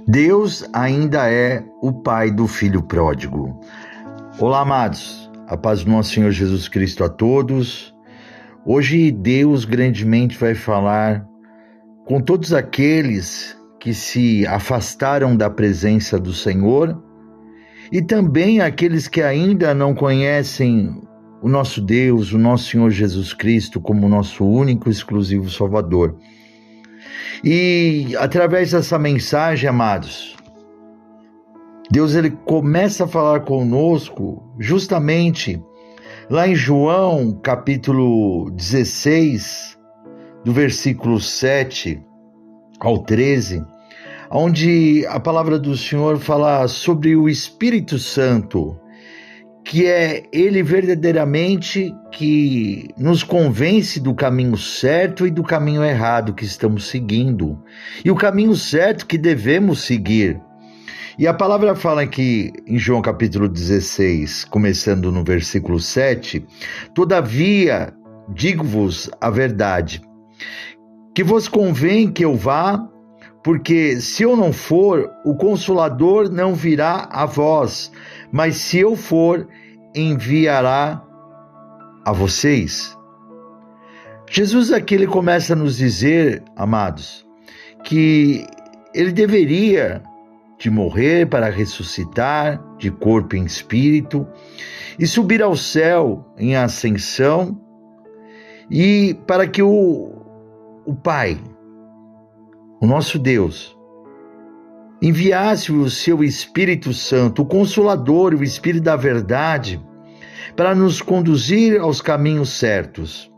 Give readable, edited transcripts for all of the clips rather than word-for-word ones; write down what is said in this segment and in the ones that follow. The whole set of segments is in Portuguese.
Deus ainda é o Pai do Filho Pródigo. Olá, amados, a paz do nosso Senhor Jesus Cristo a todos. Hoje Deus grandemente vai falar com todos aqueles que se afastaram da presença do Senhor e também aqueles que ainda não conhecem o nosso Deus, o nosso Senhor Jesus Cristo como nosso único e exclusivo Salvador. E através dessa mensagem, amados, Deus ele começa a falar conosco justamente lá em João capítulo 16, do versículo 7 ao 13, onde a palavra do Senhor fala sobre o Espírito Santo, que é Ele verdadeiramente que nos convence do caminho certo e do caminho errado que estamos seguindo, e o caminho certo que devemos seguir. E a palavra fala aqui em João capítulo 16, começando no versículo 7, todavia digo-vos a verdade, que vos convém que eu vá, porque se eu não for, o Consolador não virá a vós, mas se eu for, enviará a vocês. Jesus aqui ele começa a nos dizer, amados, que ele deveria de morrer para ressuscitar de corpo e em espírito e subir ao céu em ascensão, e para que o Pai, o nosso Deus, enviasse o seu Espírito Santo, o Consolador, o Espírito da verdade, para nos conduzir aos caminhos certos.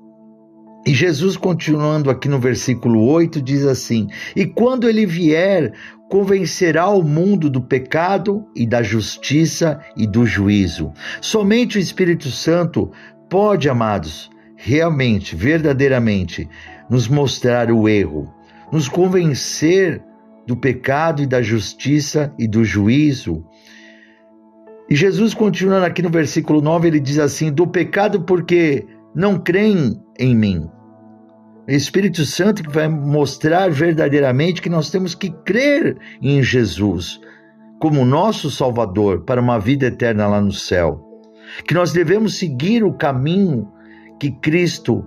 E Jesus, continuando aqui no versículo 8, diz assim: e quando ele vier, convencerá o mundo do pecado e da justiça e do juízo. Somente o Espírito Santo pode, amados, realmente, verdadeiramente, nos mostrar o erro, nos convencer do pecado e da justiça e do juízo. E Jesus, continuando aqui no versículo 9, ele diz assim: do pecado porque não creem em mim. O Espírito Santo que vai mostrar verdadeiramente que nós temos que crer em Jesus como nosso Salvador para uma vida eterna lá no céu. Que nós devemos seguir o caminho que Cristo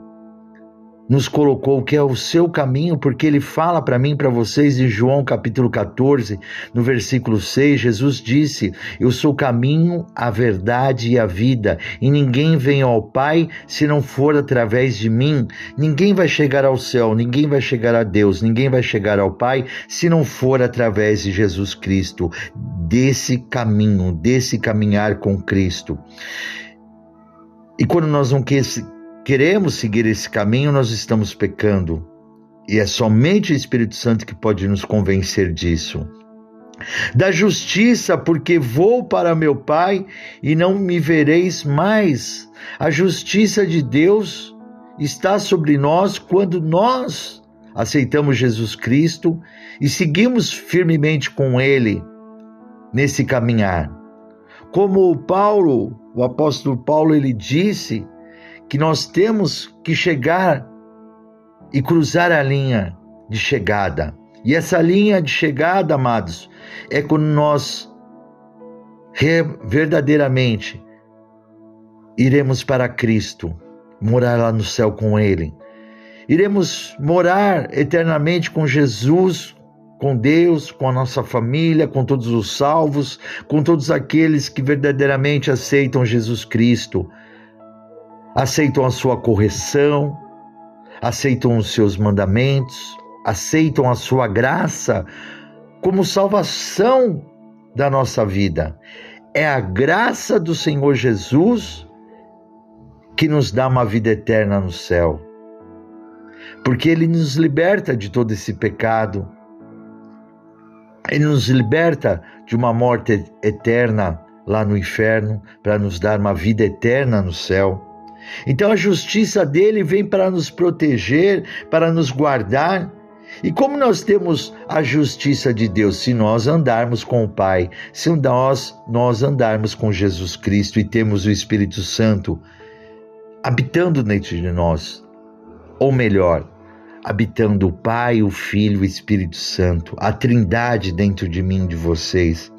nos colocou, que é o seu caminho, porque ele fala para mim e para vocês em João capítulo 14, no versículo 6, Jesus disse: eu sou o caminho, a verdade e a vida, e ninguém vem ao Pai se não for através de mim. Ninguém vai chegar ao céu, ninguém vai chegar a Deus, ninguém vai chegar ao Pai se não for através de Jesus Cristo, desse caminho, desse caminhar com Cristo. E quando nós não queremos seguir esse caminho, nós estamos pecando. E é somente o Espírito Santo que pode nos convencer disso. Da justiça, porque vou para meu Pai e não me vereis mais. A justiça de Deus está sobre nós quando nós aceitamos Jesus Cristo e seguimos firmemente com Ele nesse caminhar. Como o apóstolo Paulo, ele disse que nós temos que chegar e cruzar a linha de chegada. E essa linha de chegada, amados, é quando nós verdadeiramente iremos para Cristo, morar lá no céu com Ele. Iremos morar eternamente com Jesus, com Deus, com a nossa família, com todos os salvos, com todos aqueles que verdadeiramente aceitam Jesus Cristo, aceitam a sua correção, aceitam os seus mandamentos, aceitam a sua graça como salvação da nossa vida. É a graça do Senhor Jesus que nos dá uma vida eterna no céu, porque Ele nos liberta de todo esse pecado, Ele nos liberta de uma morte eterna lá no inferno, para nos dar uma vida eterna no céu. Então a justiça dele vem para nos proteger, para nos guardar. E como nós temos a justiça de Deus? Se nós andarmos com o Pai, se nós andarmos com Jesus Cristo e temos o Espírito Santo habitando dentro de nós. Ou melhor, habitando o Pai, o Filho e o Espírito Santo, a Trindade dentro de mim e de vocês.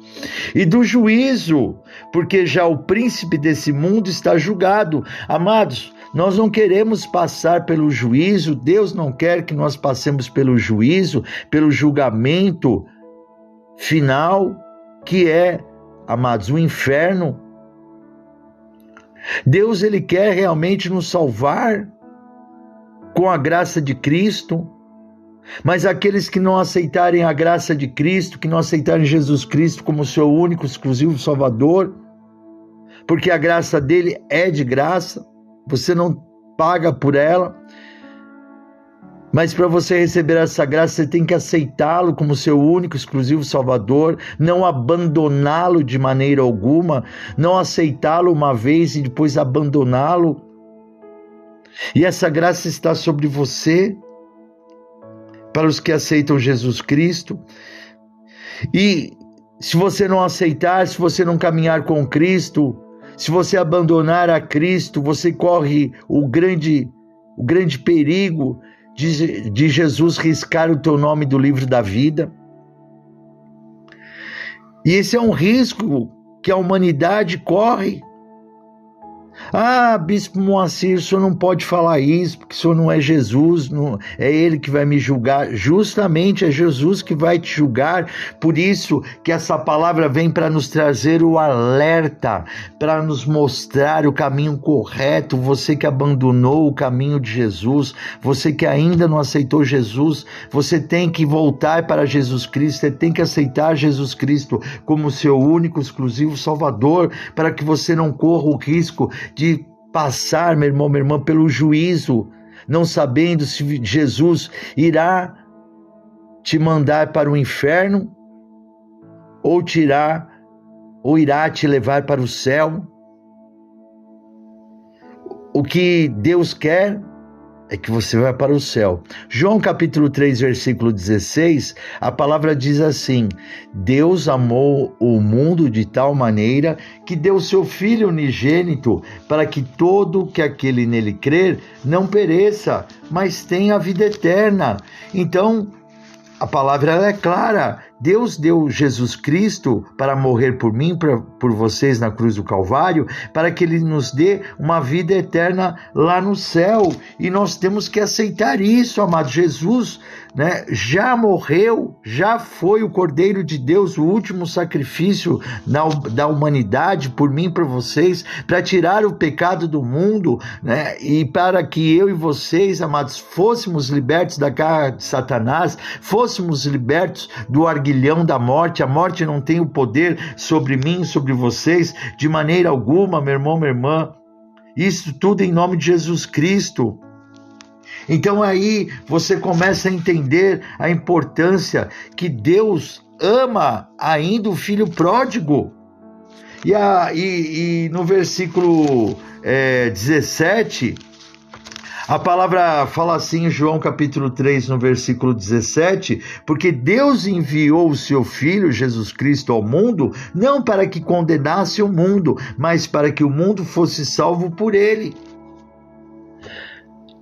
E do juízo, porque já o príncipe desse mundo está julgado. Amados, nós não queremos passar pelo juízo, Deus não quer que nós passemos pelo juízo, pelo julgamento final, que é, amados, o inferno. Deus, Ele quer realmente nos salvar com a graça de Cristo, mas aqueles que não aceitarem a graça de Cristo, que não aceitarem Jesus Cristo como seu único, exclusivo Salvador, porque a graça dele é de graça, você não paga por ela, mas para você receber essa graça, você tem que aceitá-lo como seu único, exclusivo Salvador, não abandoná-lo de maneira alguma, não aceitá-lo uma vez e depois abandoná-lo. E essa graça está sobre você, para os que aceitam Jesus Cristo. E se você não aceitar, se você não caminhar com Cristo, se você abandonar a Cristo, você corre o grande perigo de Jesus riscar o teu nome do livro da vida. E esse é um risco que a humanidade corre. Ah, Bispo Moacir, o senhor não pode falar isso, porque o senhor não é Jesus, não, é Ele que vai me julgar. Justamente é Jesus que vai te julgar, por isso que essa palavra vem para nos trazer o alerta, para nos mostrar o caminho correto. Você que abandonou o caminho de Jesus, você que ainda não aceitou Jesus, você tem que voltar para Jesus Cristo, você tem que aceitar Jesus Cristo como seu único, exclusivo Salvador, para que você não corra o risco de passar, meu irmão, minha irmã, pelo juízo, não sabendo se Jesus irá te mandar para o inferno ou irá te levar para o céu. O que Deus quer é que você vá para o céu. João capítulo 3, versículo 16, a palavra diz assim: Deus amou o mundo de tal maneira que deu seu Filho unigênito, para que todo que aquele nele crer não pereça, mas tenha a vida eterna. Então, a palavra ela é clara. Deus deu Jesus Cristo para morrer por mim, por vocês na cruz do Calvário, para que Ele nos dê uma vida eterna lá no céu. E nós temos que aceitar isso, amado. Jesus, né, já morreu, já foi o Cordeiro de Deus, o último sacrifício da humanidade, por mim e por vocês, para tirar o pecado do mundo, né, e para que eu e vocês, amados, fôssemos libertos da garra de Satanás, fôssemos libertos do arguilhão da morte. A morte não tem o poder sobre mim, sobre vocês, de maneira alguma, meu irmão, minha irmã. Isso tudo em nome de Jesus Cristo. Então aí você começa a entender a importância que Deus ama ainda o filho pródigo. E no versículo 17... a palavra fala assim em João capítulo 3, no versículo 17, porque Deus enviou o seu Filho, Jesus Cristo, ao mundo, não para que condenasse o mundo, mas para que o mundo fosse salvo por ele.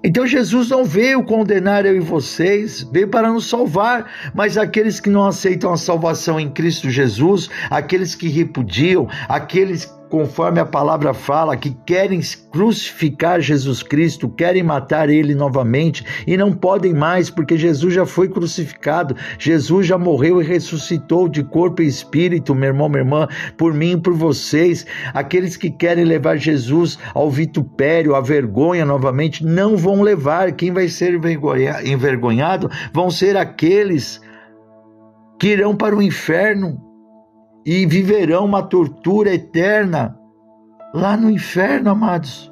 Então Jesus não veio condenar eu e vocês, veio para nos salvar, mas aqueles que não aceitam a salvação em Cristo Jesus, aqueles que repudiam, aqueles, conforme a palavra fala, que querem crucificar Jesus Cristo, querem matar Ele novamente e não podem mais, porque Jesus já foi crucificado, Jesus já morreu e ressuscitou de corpo e espírito, meu irmão, minha irmã, por mim e por vocês. Aqueles que querem levar Jesus ao vitupério, à vergonha novamente, não vão levar. Quem vai ser envergonhado vão ser aqueles que irão para o inferno e viverão uma tortura eterna lá no inferno, amados,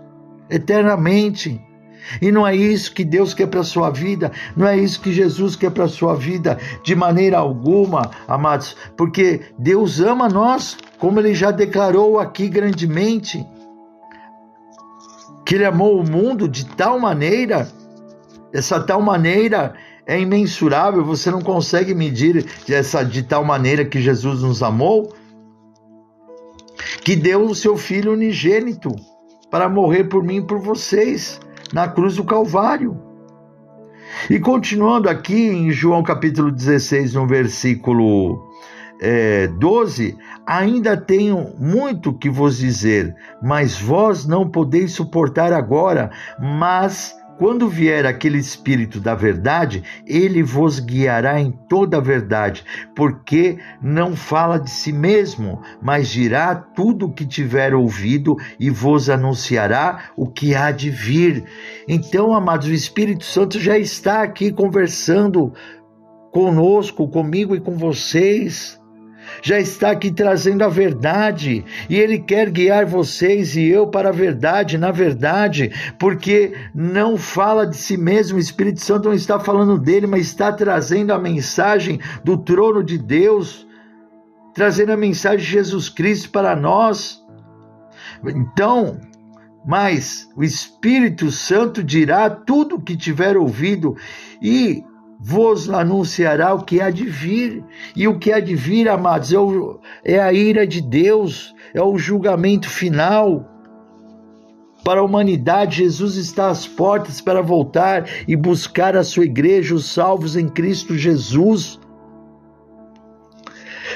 eternamente. E não é isso que Deus quer para a sua vida, não é isso que Jesus quer para a sua vida, de maneira alguma, amados, porque Deus ama nós, como Ele já declarou aqui grandemente, que Ele amou o mundo de tal maneira, essa tal maneira é imensurável, você não consegue medir de tal maneira que Jesus nos amou, que deu o seu Filho unigênito para morrer por mim e por vocês, na cruz do Calvário. E continuando aqui em João capítulo 16, no versículo 12, ainda tenho muito que vos dizer, mas vós não podeis suportar agora, mas quando vier aquele Espírito da verdade, ele vos guiará em toda a verdade, porque não fala de si mesmo, mas dirá tudo o que tiver ouvido e vos anunciará o que há de vir. Então, amados, o Espírito Santo já está aqui conversando conosco, comigo e com vocês. Já está aqui trazendo a verdade, e Ele quer guiar vocês e eu para a verdade, na verdade, porque não fala de si mesmo, o Espírito Santo não está falando dele, mas está trazendo a mensagem do trono de Deus, trazendo a mensagem de Jesus Cristo para nós. Então, mas o Espírito Santo dirá tudo o que tiver ouvido e vos anunciará o que há de vir. E o que há de vir, amados, é a ira de Deus, é o julgamento final para a humanidade. Jesus está às portas para voltar e buscar a sua igreja, os salvos em Cristo Jesus.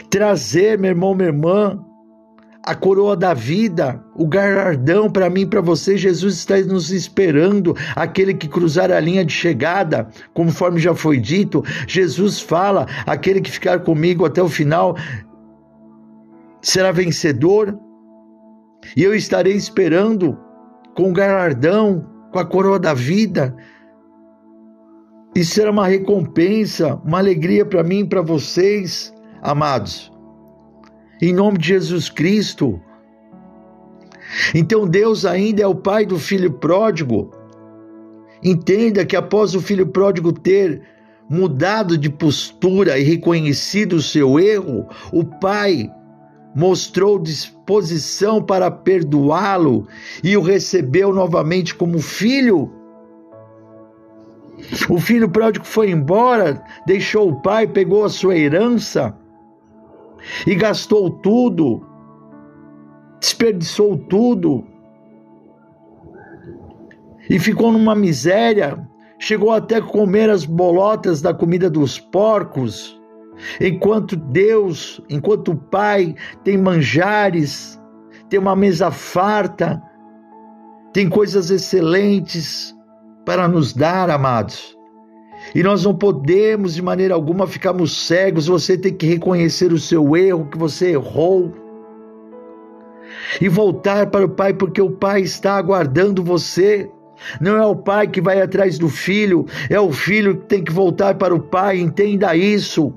Trazer, meu irmão, minha irmã, a coroa da vida, o galardão para mim e para você. Jesus está nos esperando, aquele que cruzar a linha de chegada, conforme já foi dito. Jesus fala, aquele que ficar comigo até o final será vencedor, e eu estarei esperando com o galardão, com a coroa da vida. Isso será uma recompensa, uma alegria para mim e para vocês, amados, em nome de Jesus Cristo. Então Deus ainda é o pai do filho pródigo. Entenda que após o filho pródigo ter mudado de postura e reconhecido o seu erro, o pai mostrou disposição para perdoá-lo e o recebeu novamente como filho. O filho pródigo foi embora, deixou o pai, pegou a sua herança e gastou tudo, desperdiçou tudo e ficou numa miséria. Chegou até a comer as bolotas da comida dos porcos, enquanto Deus, enquanto o Pai tem manjares, tem uma mesa farta, tem coisas excelentes para nos dar, amados. E nós não podemos de maneira alguma ficarmos cegos. Você tem que reconhecer o seu erro, que você errou, e voltar para o Pai, porque o Pai está aguardando você. Não é o pai que vai atrás do filho, é o filho que tem que voltar para o Pai. Entenda isso.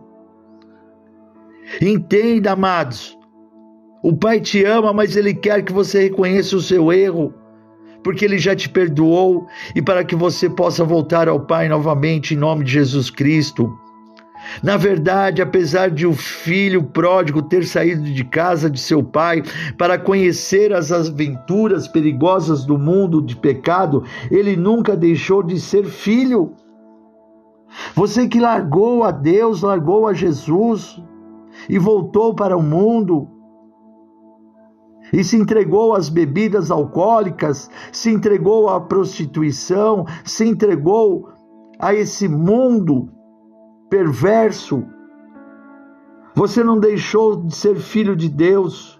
Entenda, amados. O Pai te ama, mas Ele quer que você reconheça o seu erro, porque Ele já te perdoou, e para que você possa voltar ao Pai novamente, em nome de Jesus Cristo. Na verdade, apesar de o filho pródigo ter saído de casa de seu pai para conhecer as aventuras perigosas do mundo de pecado, ele nunca deixou de ser filho. Você que largou a Deus, largou a Jesus e voltou para o mundo, e se entregou às bebidas alcoólicas, se entregou à prostituição, se entregou a esse mundo perverso, você não deixou de ser filho de Deus.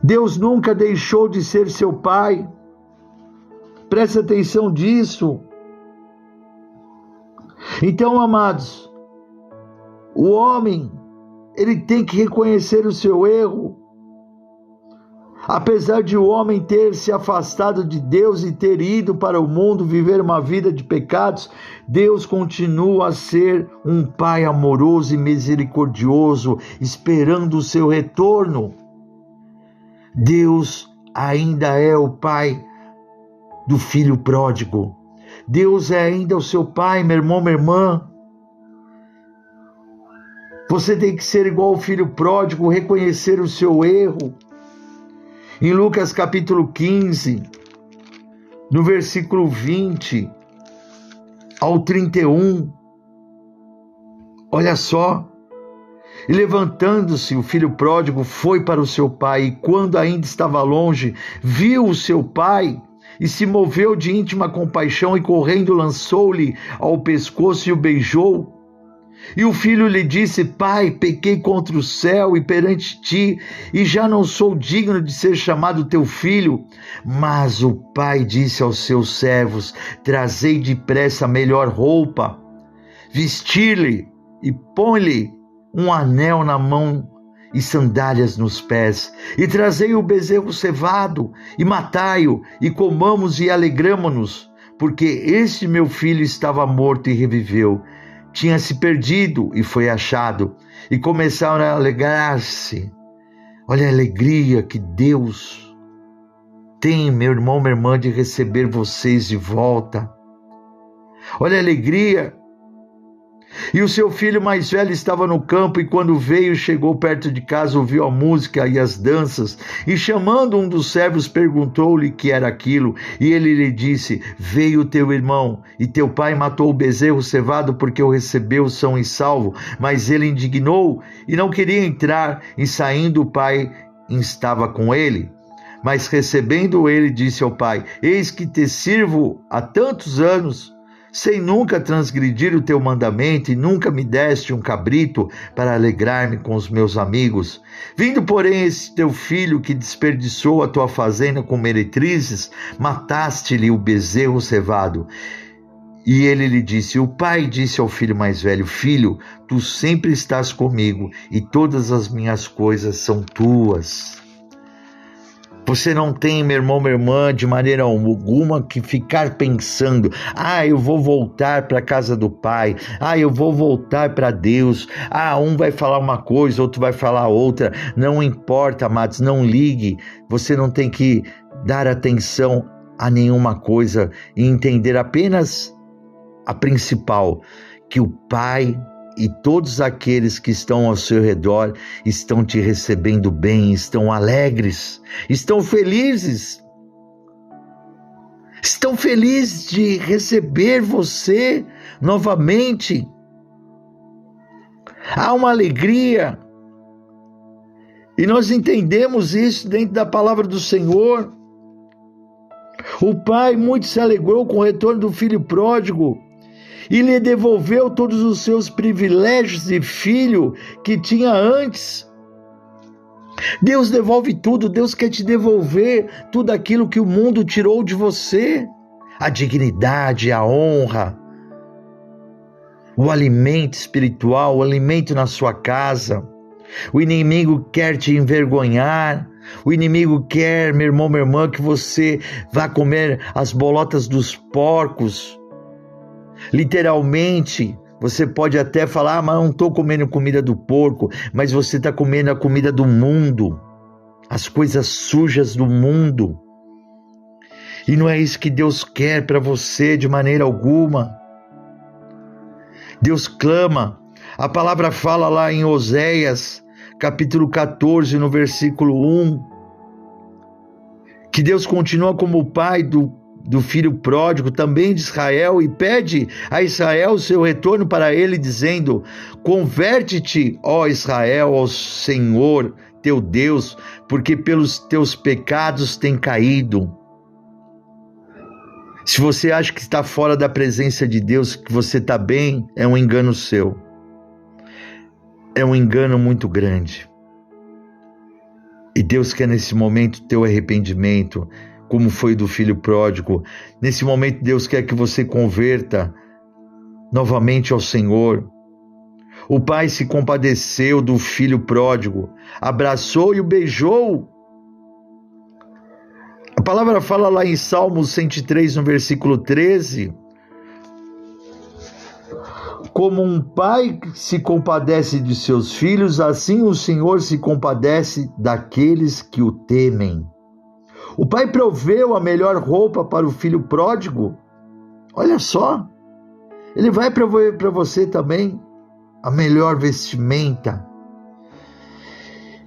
Deus nunca deixou de ser seu pai. Preste atenção disso. Então, amados, o homem, ele tem que reconhecer o seu erro. Apesar de o homem ter se afastado de Deus e ter ido para o mundo viver uma vida de pecados, Deus continua a ser um Pai amoroso e misericordioso, esperando o seu retorno. Deus ainda é o Pai do filho pródigo. Deus é ainda o seu Pai, meu irmão, minha irmã. Você tem que ser igual ao filho pródigo, reconhecer o seu erro. Em Lucas capítulo 15, no versículo 20 ao 31, olha só. E levantando-se, o filho pródigo foi para o seu pai, e quando ainda estava longe, viu o seu pai e se moveu de íntima compaixão e correndo lançou-lhe ao pescoço e o beijou. E o filho lhe disse: Pai, pequei contra o céu e perante ti, e já não sou digno de ser chamado teu filho. Mas o pai disse aos seus servos: Trazei depressa a melhor roupa, vestir-lhe e põe-lhe um anel na mão e sandálias nos pés, e trazei o bezerro cevado, e matai-o, e comamos e alegramo-nos, porque este meu filho estava morto e reviveu, tinha se perdido e foi achado. E começaram a alegrar-se. Olha a alegria que Deus tem, meu irmão, minha irmã, de receber vocês de volta. Olha a alegria. E o seu filho mais velho estava no campo, e quando veio, chegou perto de casa, ouviu a música e as danças, e chamando um dos servos, perguntou-lhe que era aquilo, e ele lhe disse: Veio teu irmão, e teu pai matou o bezerro cevado, porque o recebeu são e salvo. Mas ele indignou, e não queria entrar, e saindo o pai estava com ele. Mas recebendo ele, disse ao pai: Eis que te sirvo há tantos anos, sem nunca transgredir o teu mandamento, e nunca me deste um cabrito para alegrar-me com os meus amigos. Vindo, porém, esse teu filho que desperdiçou a tua fazenda com meretrizes, mataste-lhe o bezerro cevado. E ele lhe disse: O pai disse ao filho mais velho: Filho, tu sempre estás comigo, e todas as minhas coisas são tuas. Você não tem, meu irmão, minha irmã, de maneira alguma que ficar pensando: eu vou voltar para a casa do Pai, eu vou voltar para Deus, um vai falar uma coisa, outro vai falar outra. Não importa, amados, não ligue. Você não tem que dar atenção a nenhuma coisa e entender apenas a principal, que o Pai e todos aqueles que estão ao seu redor estão te recebendo bem, estão alegres, estão felizes de receber você novamente. Há uma alegria, e nós entendemos isso dentro da palavra do Senhor. O pai muito se alegrou com o retorno do filho pródigo, e lhe devolveu todos os seus privilégios de filho que tinha antes. Deus devolve tudo. Deus quer te devolver tudo aquilo que o mundo tirou de você: a dignidade, a honra, o alimento espiritual, o alimento na sua casa. O inimigo quer te envergonhar. O inimigo quer, meu irmão, minha irmã, que você vá comer as bolotas dos porcos. Literalmente, você pode até falar: mas não estou comendo comida do porco, mas você está comendo a comida do mundo, as coisas sujas do mundo. E não é isso que Deus quer para você de maneira alguma. Deus clama. A palavra fala lá em Oséias, capítulo 14, no versículo 1, que Deus continua como o pai do filho pródigo, também de Israel, e pede a Israel o seu retorno para ele, dizendo: Converte-te, ó Israel, ao Senhor teu Deus, porque pelos teus pecados tem caído. Se você acha que está fora da presença de Deus, que você está bem, é um engano seu. É um engano muito grande. E Deus quer nesse momento teu arrependimento, como foi do filho pródigo. Nesse momento Deus quer que você converta novamente ao Senhor. O pai se compadeceu do filho pródigo, abraçou e o beijou. A palavra fala lá em Salmos 103, no versículo 13: Como um pai se compadece de seus filhos, assim o Senhor se compadece daqueles que o temem. O pai proveu a melhor roupa para o filho pródigo. Olha só, ele vai prover para você também a melhor vestimenta.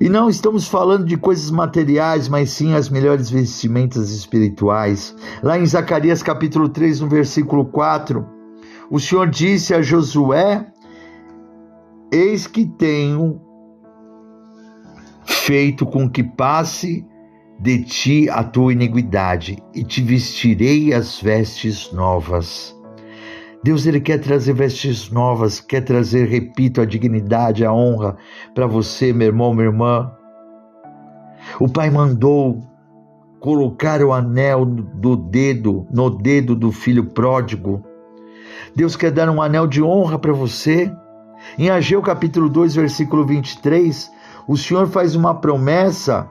E não estamos falando de coisas materiais, mas sim as melhores vestimentas espirituais. Lá em Zacarias capítulo 3, no versículo 4, o Senhor disse a Josué: Eis que tenho feito com que passe de ti a tua iniquidade e te vestirei as vestes novas. Deus, Ele quer trazer vestes novas, quer trazer, repito, a dignidade, a honra para você, meu irmão, minha irmã. O Pai mandou colocar o anel no dedo do filho pródigo. Deus quer dar um anel de honra para você. Em Ageu capítulo 2, versículo 23, o Senhor faz uma promessa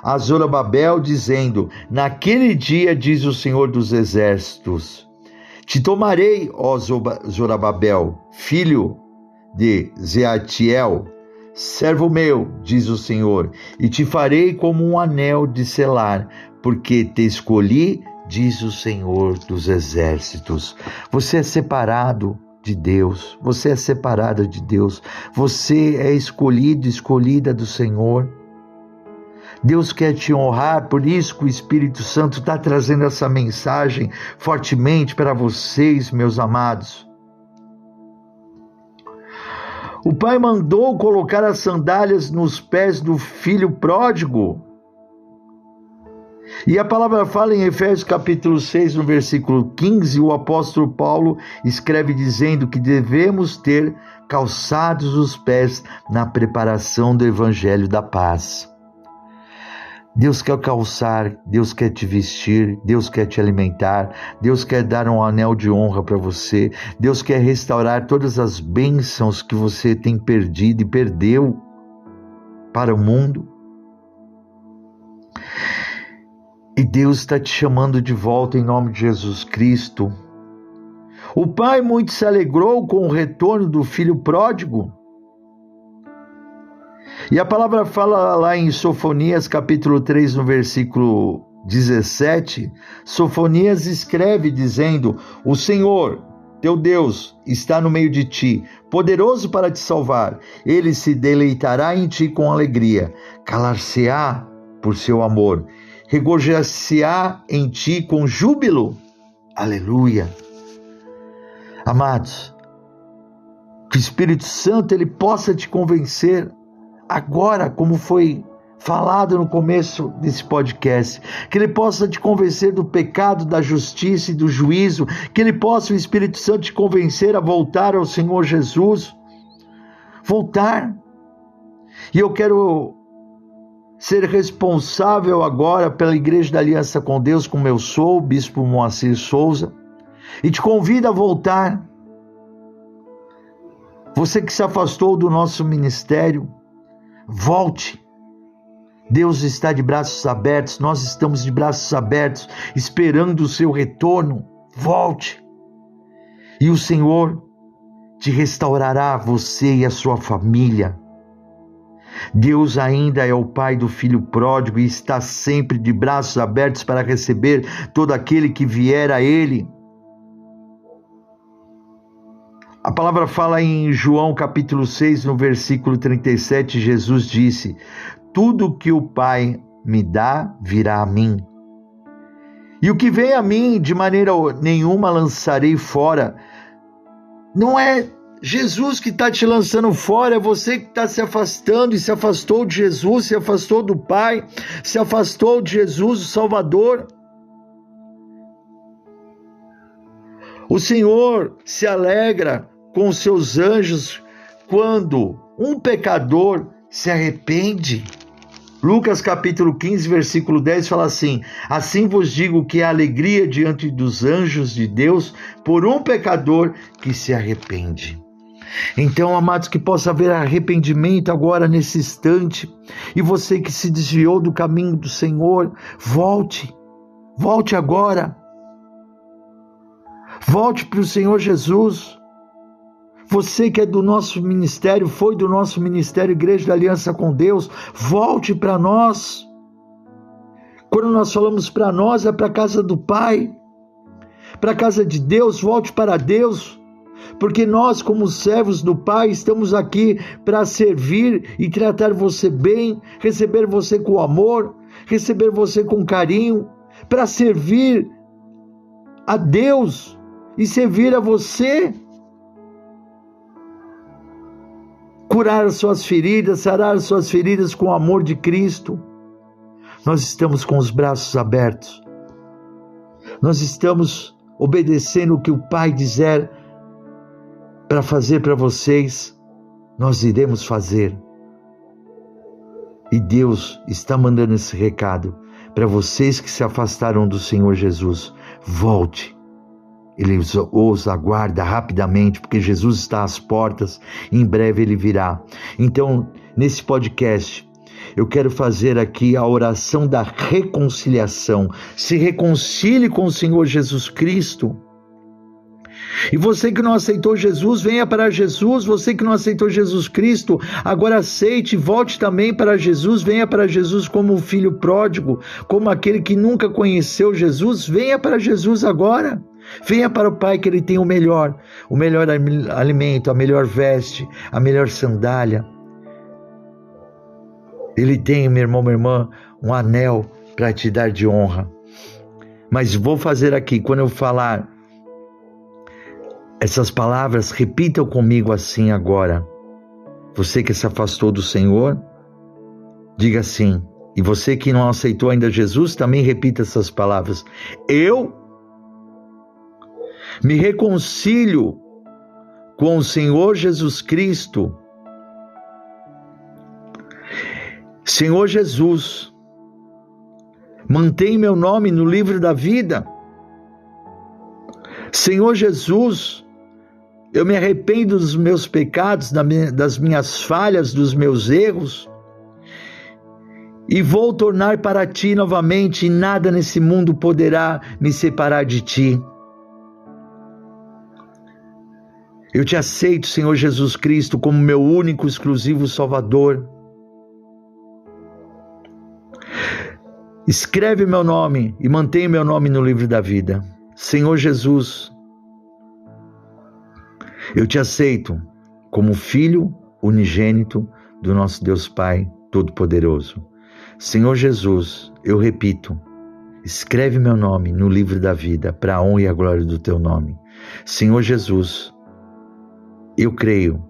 a Zorobabel, dizendo: naquele dia, diz o Senhor dos Exércitos, te tomarei, ó Zorobabel, filho de Zeatiel, servo meu, diz o Senhor, e te farei como um anel de selar, porque te escolhi, diz o Senhor dos Exércitos. Você é separado de Deus, você é separada de Deus, você é escolhido, escolhida do Senhor. Deus quer te honrar, por isso que o Espírito Santo está trazendo essa mensagem fortemente para vocês, meus amados. O Pai mandou colocar as sandálias nos pés do filho pródigo. E a palavra fala em Efésios capítulo 6, no versículo 15, o apóstolo Paulo escreve dizendo que devemos ter calçados os pés na preparação do evangelho da paz. Deus quer calçar, Deus quer te vestir, Deus quer te alimentar, Deus quer dar um anel de honra para você, Deus quer restaurar todas as bênçãos que você tem perdido e perdeu para o mundo. E Deus está te chamando de volta em nome de Jesus Cristo. O pai muito se alegrou com o retorno do filho pródigo. E a palavra fala lá em Sofonias capítulo 3, no versículo 17, Sofonias escreve dizendo: o Senhor, teu Deus, está no meio de ti, poderoso para te salvar. Ele se deleitará em ti com alegria, calar-se-á por seu amor, regozijar-se-á em ti com júbilo. Aleluia. Amados, que o Espírito Santo ele possa te convencer agora, como foi falado no começo desse podcast, que ele possa te convencer do pecado, da justiça e do juízo, que ele possa, o Espírito Santo, te convencer a voltar ao Senhor Jesus, voltar. E eu quero ser responsável agora pela Igreja da Aliança com Deus, como eu sou, o Bispo Moacir Souza, e te convido a voltar. Você que se afastou do nosso ministério, volte. Deus está de braços abertos, nós estamos de braços abertos, esperando o seu retorno. Volte. E o Senhor te restaurará, você e a sua família. Deus ainda é o Pai do filho pródigo e está sempre de braços abertos para receber todo aquele que vier a Ele. A palavra fala em João capítulo 6, no versículo 37, Jesus disse: tudo que o Pai me dá virá a mim. E o que vem a mim, de maneira nenhuma lançarei fora. Não é Jesus que está te lançando fora, é você que está se afastando e se afastou de Jesus, se afastou do Pai, se afastou de Jesus, o Salvador. O Senhor se alegra com os seus anjos quando um pecador se arrepende. Lucas capítulo 15, versículo 10 fala assim: assim vos digo que há alegria diante dos anjos de Deus por um pecador que se arrepende. Então, amados, que possa haver arrependimento agora nesse instante, e você que se desviou do caminho do Senhor, volte agora, volte para o Senhor Jesus. Você que é do nosso ministério, foi do nosso ministério Igreja da Aliança com Deus, volte para nós. Quando nós falamos para nós, é para a casa do Pai, para a casa de Deus. Volte para Deus, porque nós, como servos do Pai, estamos aqui para servir e tratar você bem, receber você com amor, receber você com carinho, para servir a Deus e servir a você. Curar as suas feridas, sarar as suas feridas com o amor de Cristo. Nós estamos com os braços abertos. Nós estamos obedecendo o que o Pai disser para fazer para vocês, nós iremos fazer. E Deus está mandando esse recado para vocês que se afastaram do Senhor Jesus. Volte. Ele os aguarda rapidamente, porque Jesus está às portas, e em breve Ele virá. Então, nesse podcast, eu quero fazer aqui a oração da reconciliação. Se reconcilie com o Senhor Jesus Cristo. E você que não aceitou Jesus, venha para Jesus. Você que não aceitou Jesus Cristo, agora aceite, volte também para Jesus. Venha para Jesus como um filho pródigo, como aquele que nunca conheceu Jesus. Venha para Jesus agora. Venha para o Pai, que Ele tem o melhor alimento, a melhor veste, a melhor sandália. Ele tem, meu irmão, minha irmã, um anel para te dar de honra. Mas vou fazer aqui, quando eu falar essas palavras, repitam comigo assim agora. Você que se afastou do Senhor, diga assim. E você que não aceitou ainda Jesus, também repita essas palavras. Eu me reconcilio com o Senhor Jesus Cristo. Senhor Jesus, mantém meu nome no livro da vida. Senhor Jesus, eu me arrependo dos meus pecados, das minhas falhas, dos meus erros, e vou tornar para Ti novamente, e nada nesse mundo poderá me separar de Ti. Eu Te aceito, Senhor Jesus Cristo, como meu único, exclusivo Salvador. Escreve meu nome e mantém meu nome no livro da vida. Senhor Jesus, eu Te aceito como Filho unigênito do nosso Deus Pai Todo-Poderoso. Senhor Jesus, eu repito, escreve meu nome no livro da vida, para a honra e a glória do Teu nome. Senhor Jesus, eu creio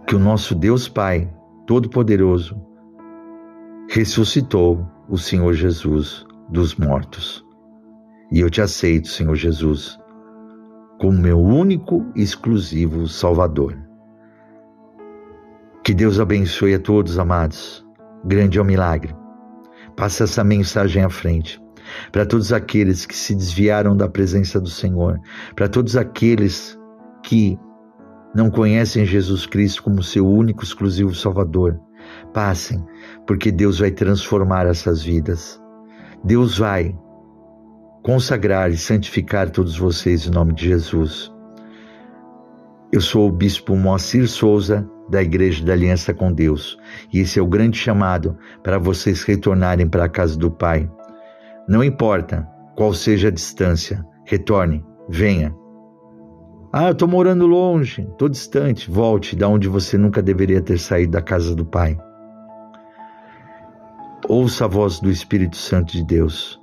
que o nosso Deus Pai Todo-Poderoso ressuscitou o Senhor Jesus dos mortos. E eu Te aceito, Senhor Jesus, como meu único e exclusivo Salvador. Que Deus abençoe a todos, amados. Grande é o milagre. Passa essa mensagem à frente. Para todos aqueles que se desviaram da presença do Senhor. Para todos aqueles que não conhecem Jesus Cristo como seu único e exclusivo Salvador. Passem, porque Deus vai transformar essas vidas. Deus vai consagrar e santificar todos vocês em nome de Jesus. Eu sou o Bispo Moacir Souza, da Igreja da Aliança com Deus, e esse é o grande chamado para vocês retornarem para a casa do Pai. Não importa qual seja a distância, retorne, venha. Eu estou morando longe, estou distante. Volte da onde você nunca deveria ter saído, da casa do Pai. Ouça a voz do Espírito Santo de Deus.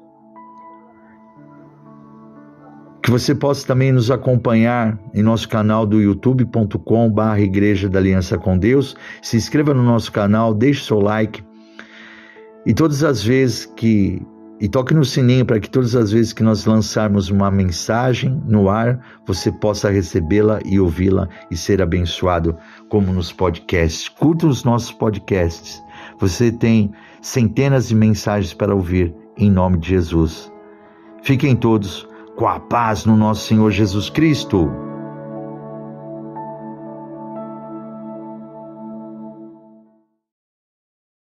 Que você possa também nos acompanhar em nosso canal do youtube.com/Igreja da Aliança com Deus. Se inscreva no nosso canal, deixe seu like. E toque no sininho para que todas as vezes que nós lançarmos uma mensagem no ar, você possa recebê-la e ouvi-la e ser abençoado, como nos podcasts. Curta os nossos podcasts. Você tem centenas de mensagens para ouvir, em nome de Jesus. Fiquem todos com a paz no nosso Senhor Jesus Cristo.